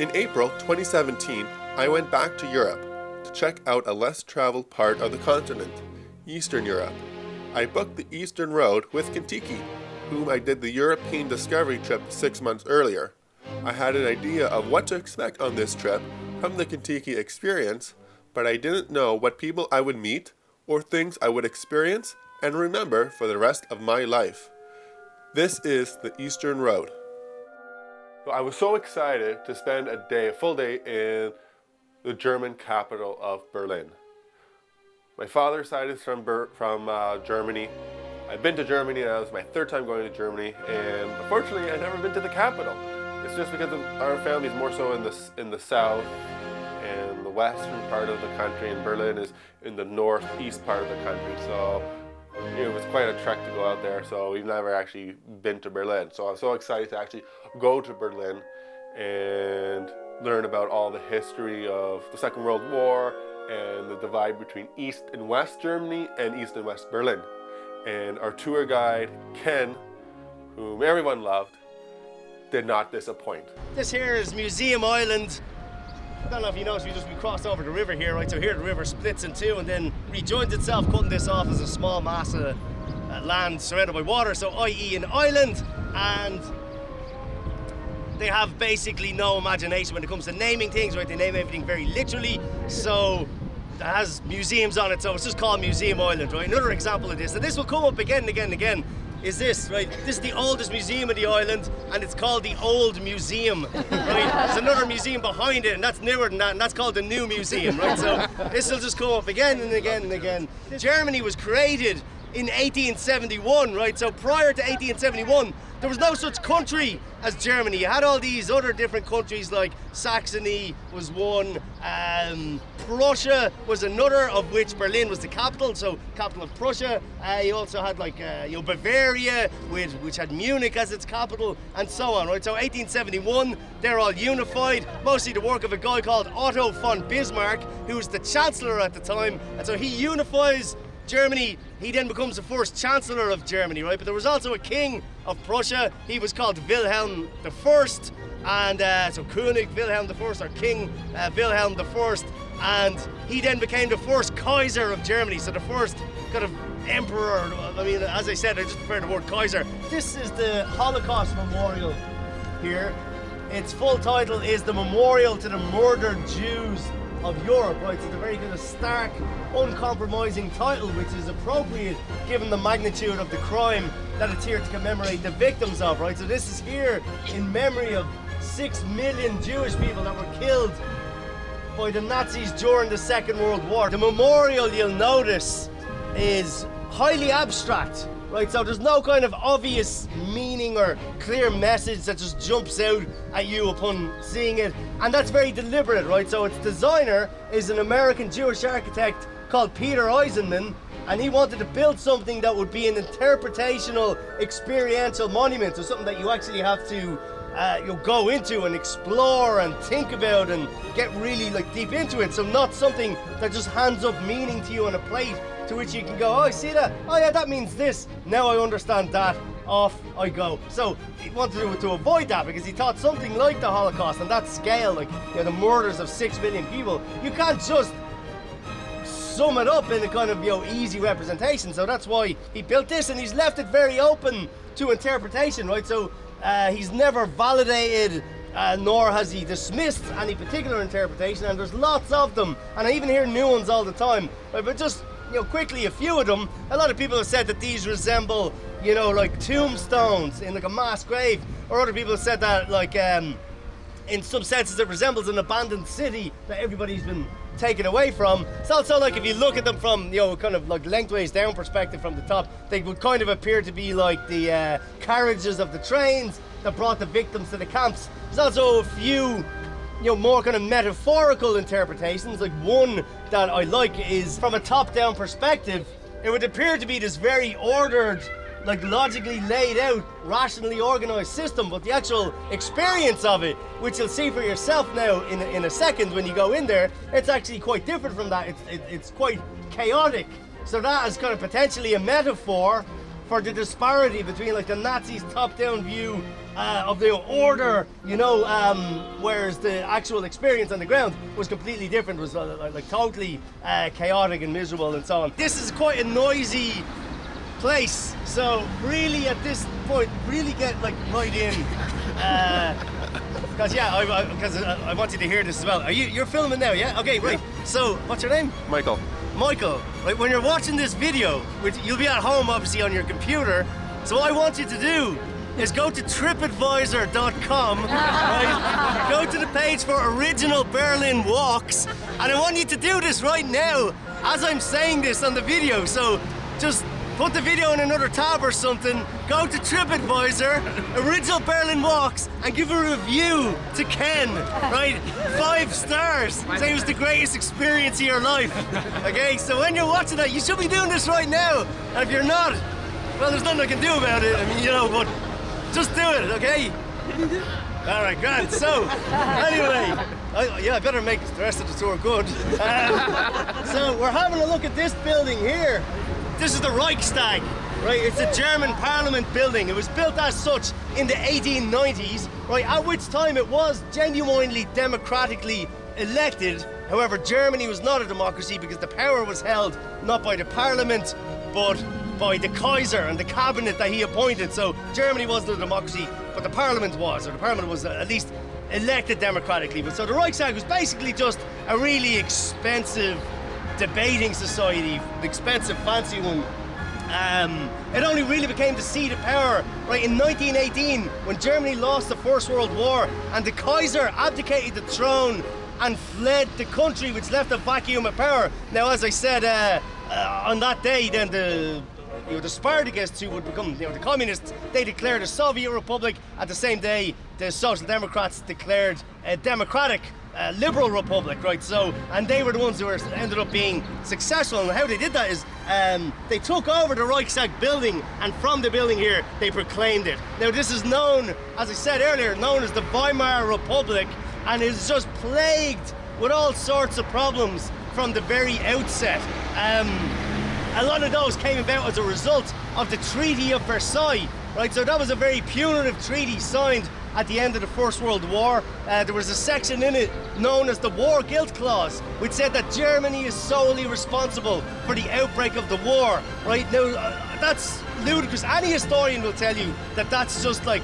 In April 2017, I went back to Europe to check out a less traveled part of the continent, Eastern Europe. I booked the Eastern Road with Contiki, whom I did the European Discovery trip 6 months earlier. I had an idea of what to expect on this trip from the Contiki experience, but I didn't know what people I would meet or things I would experience and remember for the rest of my life. This is the Eastern Road. So I was so excited to spend a full day in the German capital of Berlin. My father's side is from Germany. I've been to Germany, and that was my third time going to Germany, and unfortunately I've never been to the capital. It's just because our family is more so in the south and the western part of the country, and Berlin is in the northeast part of the country. So it was quite a trek to go out there, so we've never actually been to Berlin. So I'm so excited to actually go to Berlin and learn about all the history of the Second World War and the divide between East and West Germany and East and West Berlin. And our tour guide, Ken, whom everyone loved, did not disappoint. This here is Museum Island. I don't know if you noticed, we crossed over the river here, right? So here the river splits in two and then rejoins itself, cutting this off as a small mass of land surrounded by water, so i.e. an island. And they have basically no imagination when it comes to naming things, right? They name everything very literally, so it has museums on it, so it's just called Museum Island, right? Another example of this, and this will come up again and again and again, is this, right? This is the oldest museum of the island, and it's called the Old Museum, right? There's another museum behind it, and that's newer than that, and that's called the New Museum, right? So this will just come up again and again and again. Germany was created in 1871, right? So prior to 1871, there was no such country as Germany. You had all these other different countries, like Saxony was one, Prussia was another, of which Berlin was the capital, so capital of Prussia. You also had Bavaria, which had Munich as its capital, and so on, right? So 1871, they're all unified, mostly the work of a guy called Otto von Bismarck, who was the chancellor at the time, and so he unifies Germany. He then becomes the first Chancellor of Germany, right? But there was also a king of Prussia. He was called Wilhelm I, and so König Wilhelm I, or King Wilhelm I, and he then became the first Kaiser of Germany, so the first kind of emperor. I mean, as I said, I just prefer the word Kaiser. This is the Holocaust Memorial here. Its full title is the Memorial to the Murdered Jews of Europe, right? So it's a very kind of stark, uncompromising title, which is appropriate given the magnitude of the crime that it's here to commemorate the victims of, right? So this is here in memory of 6 million Jewish people that were killed by the Nazis during the Second World War. The memorial, you'll notice, is highly abstract, right? So there's no kind of obvious meaning or clear message that just jumps out at you upon seeing it, and that's very deliberate, right? So its designer is an American Jewish architect called Peter Eisenman, and he wanted to build something that would be an interpretational, experiential monument, so something that you actually have to go into and explore and think about and get really deep into it. So not something that just hands up meaning to you on a plate, to which you can go, oh, I see that, oh yeah, that means this, now I understand that, off I go. So he wanted to avoid that, because he thought something like the Holocaust on that scale, the murders of 6 million people, you can't just sum it up in a kind of easy representation. So that's why he built this, and he's left it very open to interpretation, right? So he's never validated nor has he dismissed any particular interpretation, and there's lots of them, and I even hear new ones all the time, right? But just quickly, a few of them, a lot of people have said that these resemble like tombstones in a mass grave, or other people have said that in some senses it resembles an abandoned city that everybody's been taken away from. It's also if you look at them from kind of lengthways down perspective from the top, they would kind of appear to be like the carriages of the trains that brought the victims to the camps. There's also a few more kind of metaphorical interpretations. One that I like is from a top-down perspective. It would appear to be this very ordered, logically laid out, rationally organized system, but the actual experience of it, which you'll see for yourself now in a second when you go in there, it's actually quite different from that. It's quite chaotic. So that is kind of potentially a metaphor for the disparity between the Nazis' top-down view of the order, you know, whereas the actual experience on the ground was completely different. It was like totally chaotic and miserable and so on. This is quite a noisy place, so really at this point, really get like right in. Because I want you to hear this as well. You're filming now, yeah? Okay, right. So, what's your name? Michael. Michael, right, when you're watching this video, which you'll be at home obviously on your computer, so what I want you to do is go to tripadvisor.com, right? Go to the page for original Berlin walks, and I want you to do this right now as I'm saying this on the video. So just put the video in another tab or something, go to TripAdvisor, original Berlin walks, and give a review to Ken, right? 5 stars. Say it was the greatest experience of your life. Okay, so when you're watching that, you should be doing this right now. And if you're not, well, there's nothing I can do about it. I mean, you know, but just do it, okay? All right, grand. So, anyway, I better make the rest of the tour good. So we're having a look at this building here. This is the Reichstag, right? It's a German parliament building. It was built as such in the 1890s, right? At which time it was genuinely democratically elected. However, Germany was not a democracy because the power was held not by the parliament, but by the Kaiser and the cabinet that he appointed. So Germany wasn't a democracy, but the parliament was, or the parliament was at least elected democratically. But so the Reichstag was basically just a really expensive debating society, expensive, fancy one. It only really became the seat of power right in 1918 when Germany lost the First World War and the Kaiser abdicated the throne and fled the country, which left a vacuum of power. Now, as I said, on that day, then the Spartakists, who would become the communists, they declared a Soviet republic. At the same day, the Social Democrats declared a democratic liberal republic, right? So, and they were the ones who ended up being successful. And how they did that is they took over the Reichstag building, and from the building here, they proclaimed it. Now, this is known, as I said earlier, known as the Weimar Republic, and is just plagued with all sorts of problems from the very outset. A lot of those came about as a result of the Treaty of Versailles, right? So that was a very punitive treaty signed at the end of the First World War. There was a section in it known as the War Guilt Clause, which said that Germany is solely responsible for the outbreak of the war, right? Now, that's ludicrous. Any historian will tell you that that's just like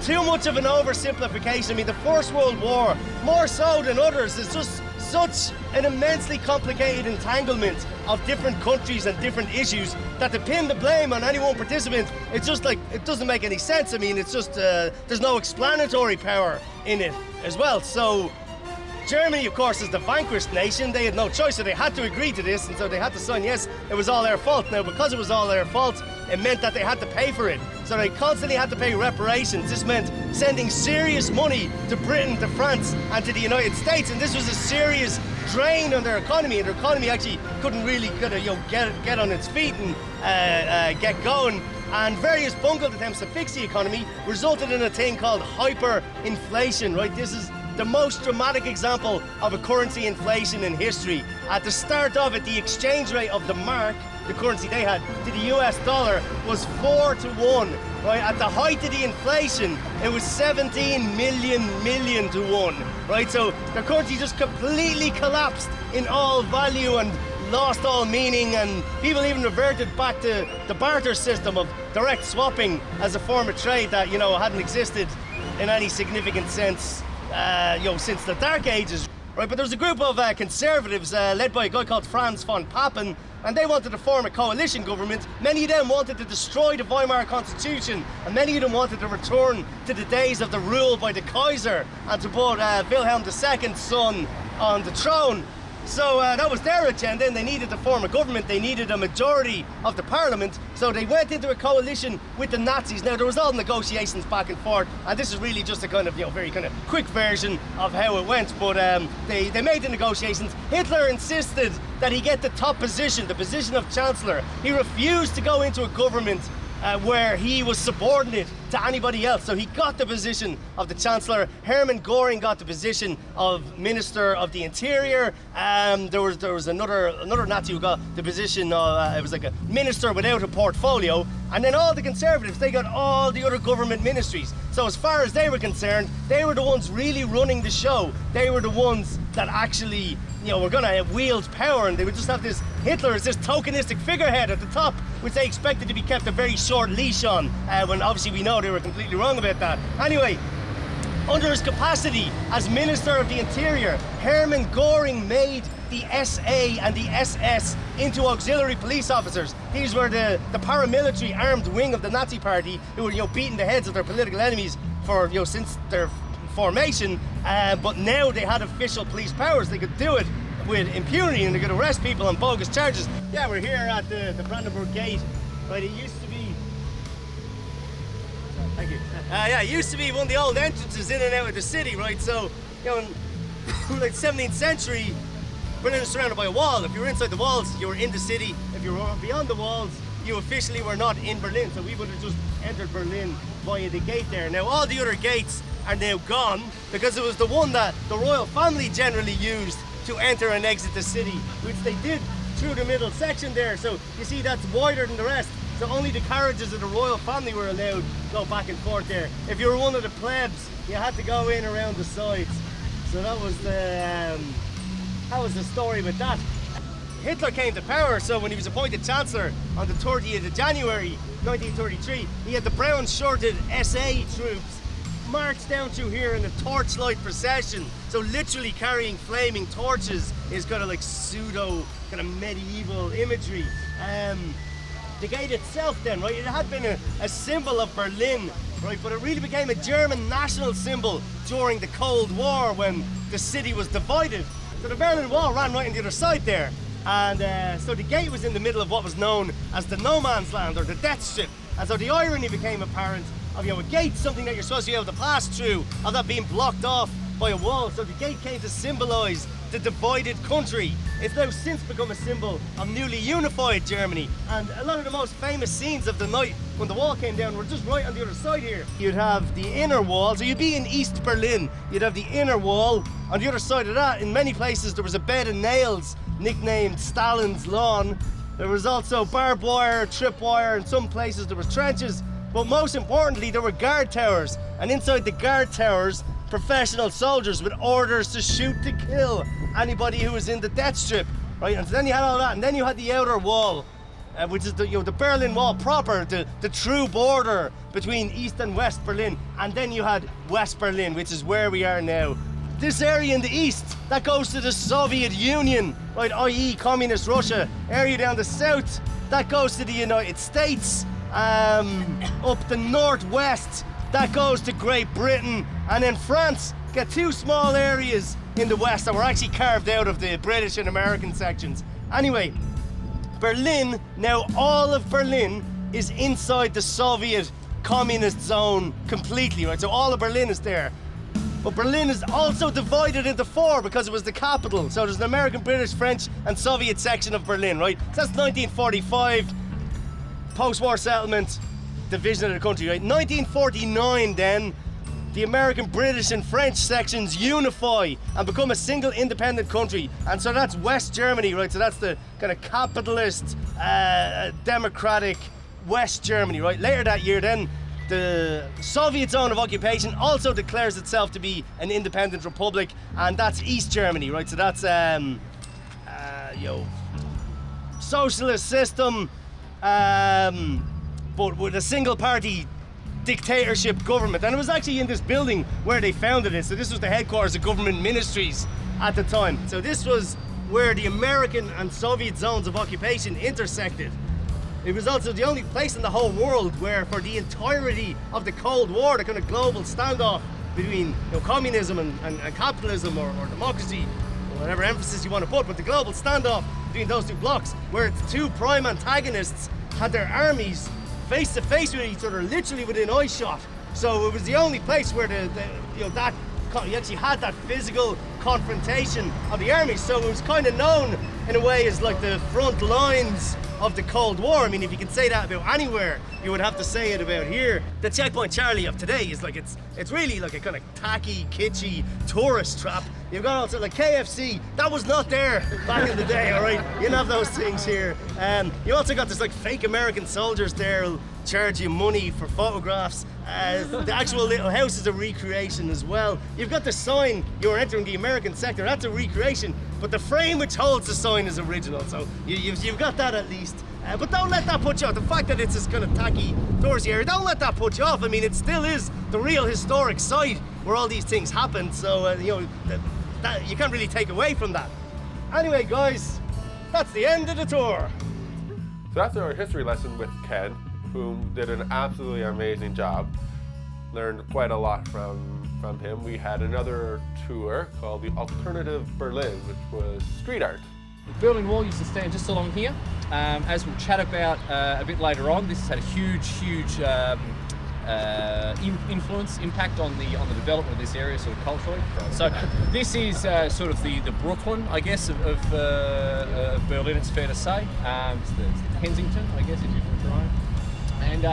too much of an oversimplification. I mean, the First World War, more so than others, is just such an immensely complicated entanglement of different countries and different issues that to pin the blame on any one participant, it's just like, it doesn't make any sense. I mean, it's just, there's no explanatory power in it as well. So Germany, of course, is the vanquished nation. They had no choice, so they had to agree to this, and so they had to sign, yes, it was all their fault. Now, because it was all their fault, it meant that they had to pay for it. So they constantly had to pay reparations. This meant sending serious money to Britain, to France, and to the United States, and this was a serious drain on their economy, and their economy actually couldn't really get on its feet and get going. And various bungled attempts to fix the economy resulted in a thing called hyperinflation, right? This is the most dramatic example of a currency inflation in history. At the start of it, the exchange rate of the mark, the currency they had, to the US dollar was 4-to-1, right? At the height of the inflation, it was 17 million to 1, right? So the currency just completely collapsed in all value and lost all meaning, and people even reverted back to the barter system of direct swapping as a form of trade that, you know, hadn't existed in any significant sense since the Dark Ages, right? But there was a group of conservatives led by a guy called Franz von Papen, and they wanted to form a coalition government. Many of them wanted to destroy the Weimar Constitution, and many of them wanted to return to the days of the rule by the Kaiser and to put Wilhelm II's son on the throne. So that was their agenda, and they needed to form a government. They needed a majority of the parliament, so they went into a coalition with the Nazis. Now, there was all negotiations back and forth, and this is really just a kind of, very kind of quick version of how it went, but they made the negotiations. Hitler insisted that he get the top position, the position of Chancellor. He refused to go into a government where he was subordinate to anybody else. So he got the position of the Chancellor. Hermann Göring got the position of Minister of the Interior. There was another Nazi who got the position of, it was like a minister without a portfolio. And then all the Conservatives, they got all the other government ministries. So as far as they were concerned, they were the ones really running the show. They were the ones that actually, were gonna wield power, and they would just have this Hitler as this tokenistic figurehead at the top, which they expected to be kept a very short leash on, when obviously we know they were completely wrong about that. Anyway, under his capacity as Minister of the Interior, Hermann Göring made the SA and the SS into auxiliary police officers. These were the paramilitary armed wing of the Nazi Party who were, beating the heads of their political enemies for, since their formation. But now they had official police powers. They could do it with impunity, and they could arrest people on bogus charges. Yeah, we're here at the Brandenburg Gate. Right, it used to be. Thank you. It used to be one of the old entrances in and out of the city, right? So, in like 17th century, Berlin was surrounded by a wall. If you were inside the walls, you were in the city. If you were beyond the walls, you officially were not in Berlin. So we would have just entered Berlin via the gate there. Now, all the other gates are now gone because it was the one that the royal family generally used to enter and exit the city, which they did through the middle section there. So you see that's wider than the rest. So only the carriages of the royal family were allowed to go back and forth there. If you were one of the plebs, you had to go in around the sides. So that was the story with that. Hitler came to power, so when he was appointed Chancellor on the 30th of January 1933, he had the brown-shirted SA troops marched down through here in a torchlight procession. So literally carrying flaming torches is kind of like pseudo, kind of medieval imagery. The gate itself then, right, it had been a symbol of Berlin, right, but it really became a German national symbol during the Cold War when the city was divided. So the Berlin Wall ran right on the other side there, and so the gate was in the middle of what was known as the no man's land, or the death strip. And so the irony became apparent of, a gate, something that you're supposed to be able to pass through, of that being blocked off by a wall. So the gate came to symbolise the divided country. It's now since become a symbol of newly unified Germany, and a lot of the most famous scenes of the night when the wall came down were just right on the other side here. You'd have the inner wall, so you'd be in East Berlin, you'd have the inner wall. On the other side of that, in many places there was a bed of nails nicknamed Stalin's Lawn. There was also barbed wire, tripwire, in some places there was trenches, but most importantly there were guard towers, and inside the guard towers professional soldiers with orders to shoot to kill anybody who was in the death strip, right? And so then you had all that, and then you had the outer wall, which is the Berlin Wall proper, the true border between East and West Berlin, and then you had West Berlin, which is where we are now. This area in the east, that goes to the Soviet Union, right, i.e. Communist Russia. Area down the south, that goes to the United States. Up the northwest, that goes to Great Britain, and then France get two small areas in the west that were actually carved out of the British and American sections. Anyway, Berlin, now all of Berlin is inside the Soviet communist zone completely, right? So all of Berlin is there. But Berlin is also divided into four because it was the capital. So there's an American, British, French, and Soviet section of Berlin, right? So that's 1945, post-war settlement, division of the country, right? 1949 then, the American, British and French sections unify and become a single independent country. And so that's West Germany, right? So that's the kind of capitalist, democratic West Germany, right? Later that year then, the Soviet zone of occupation also declares itself to be an independent republic, and that's East Germany, right? So that's, socialist system, but with a single party dictatorship government. And it was actually in this building where they founded it. So this was the headquarters of government ministries at the time. So this was where the American and Soviet zones of occupation intersected. It was also the only place in the whole world where, for the entirety of the Cold War, the kind of global standoff between communism and capitalism or democracy, or whatever emphasis you want to put, but the global standoff between those two blocks, where its two prime antagonists had their armies face to face with each other, literally within eyeshot. So it was the only place where you actually had that physical confrontation of the armies. So it was kind of known in a way as like the front lines of the Cold War. I mean, if you can say that about anywhere, you would have to say it about here. The Checkpoint Charlie of today is like, it's really like a kind of tacky, kitschy tourist trap. You've got also like KFC, that was not there back in the day, all right? You didn't have those things here. You also got this like fake American soldiers there who'll charge you money for photographs. The actual little house is a recreation as well. You've got the sign, you're entering the American sector, that's a recreation, but the frame which holds the sign is original, so you've got that at least. But don't let that put you off. The fact that it's this kind of tacky touristy area, don't let that put you off. I mean, it still is the real historic site where all these things happened, so you know, that you can't really take away from that. Anyway, guys, that's the end of the tour. So after our history lesson with Ken, who did an absolutely amazing job, learned quite a lot from him, we had another tour called the Alternative Berlin, which was street art. The Berlin Wall used to stand just along here. As we'll chat about a bit later on, this has had a huge impact on the development of this area, sort of culturally. So this is sort of the Brooklyn, I guess, of Berlin. It's fair to say. It's the Kensington, I guess, if you're from Toronto. And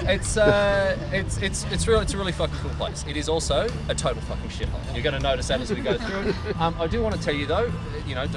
it's a really fucking cool place. It is also a total fucking shithole. You're going to notice that as we go through it. I do want to tell you though, you know,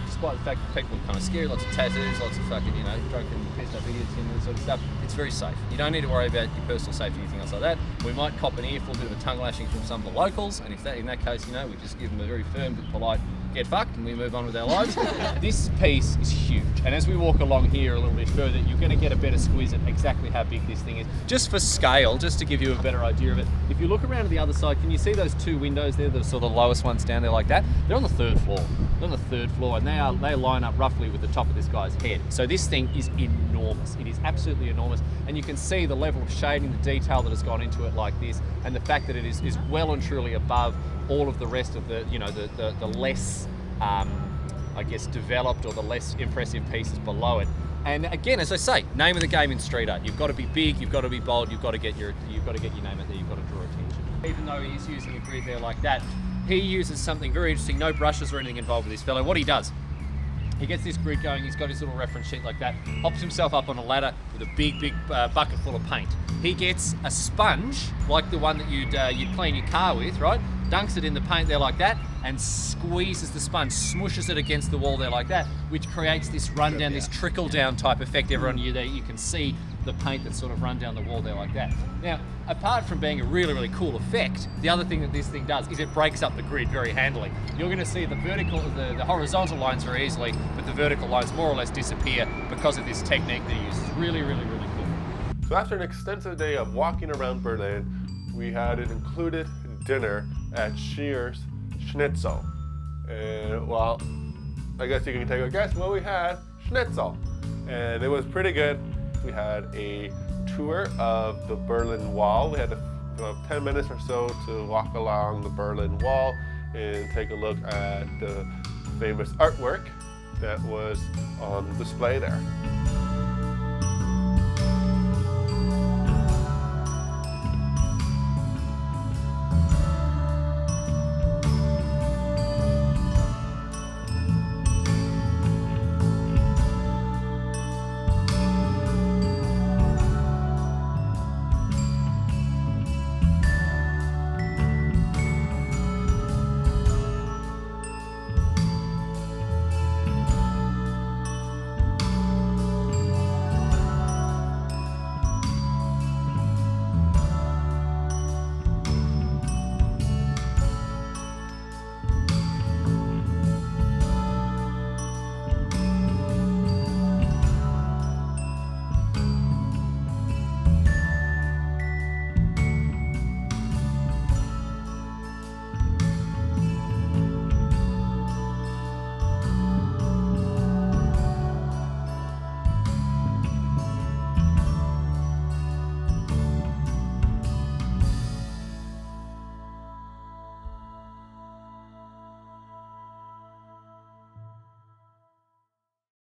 despite the fact that people are kind of scary, lots of tattoos, lots of fucking, you know, drunken, pissed up idiots and this sort of stuff, it's very safe. You don't need to worry about your personal safety or anything else like that. We might cop an earful, a bit of a tongue lashing from some of the locals, and if that, in that case, you know, we just give them a very firm but polite get fucked and we move on with our lives. This piece is huge, and as we walk along here a little bit further, you're going to get a better squeeze at exactly how big this thing is. Just for scale, just to give you a better idea of it, if you look around to the other side, can you see those two windows there, the sort of lowest ones down there like that? They're on the third floor. They're on the third floor, and they line up roughly with the top of this guy's head. So this thing is enormous. It is absolutely enormous, and you can see the level of shading, the detail that has gone into it like this, and the fact that it is well and truly above all of the rest of the, you know, the less, I guess, developed or the less impressive pieces below it. And again, as I say, name of the game in street art. You've got to be big, you've got to be bold, you've got to get your name out there, you've got to draw attention. Even though he is using a grid there like that, he uses something very interesting, no brushes or anything involved with this fellow. What he does, he gets this grid going, he's got his little reference sheet like that, hops himself up on a ladder with a big bucket full of paint. He gets a sponge, like the one that you'd clean your car with, right? Dunks it in the paint there like that, and squeezes the sponge, smushes it against the wall there like that, which creates this run down, this trickle down type effect. Everyone you there, you can see the paint that's sort of run down the wall there like that. Now, apart from being a really cool effect, the other thing that this thing does is it breaks up the grid very handily. You're going to see the horizontal lines very easily, but the vertical lines more or less disappear because of this technique that he uses. Really cool. So after an extensive day of walking around Berlin, we had an included dinner at Scheer's Schnitzel. And well, I guess you can take a guess what we had. Schnitzel. And it was pretty good. We had a tour of the Berlin Wall. We had about 10 minutes or so to walk along the Berlin Wall and take a look at the famous artwork that was on display there.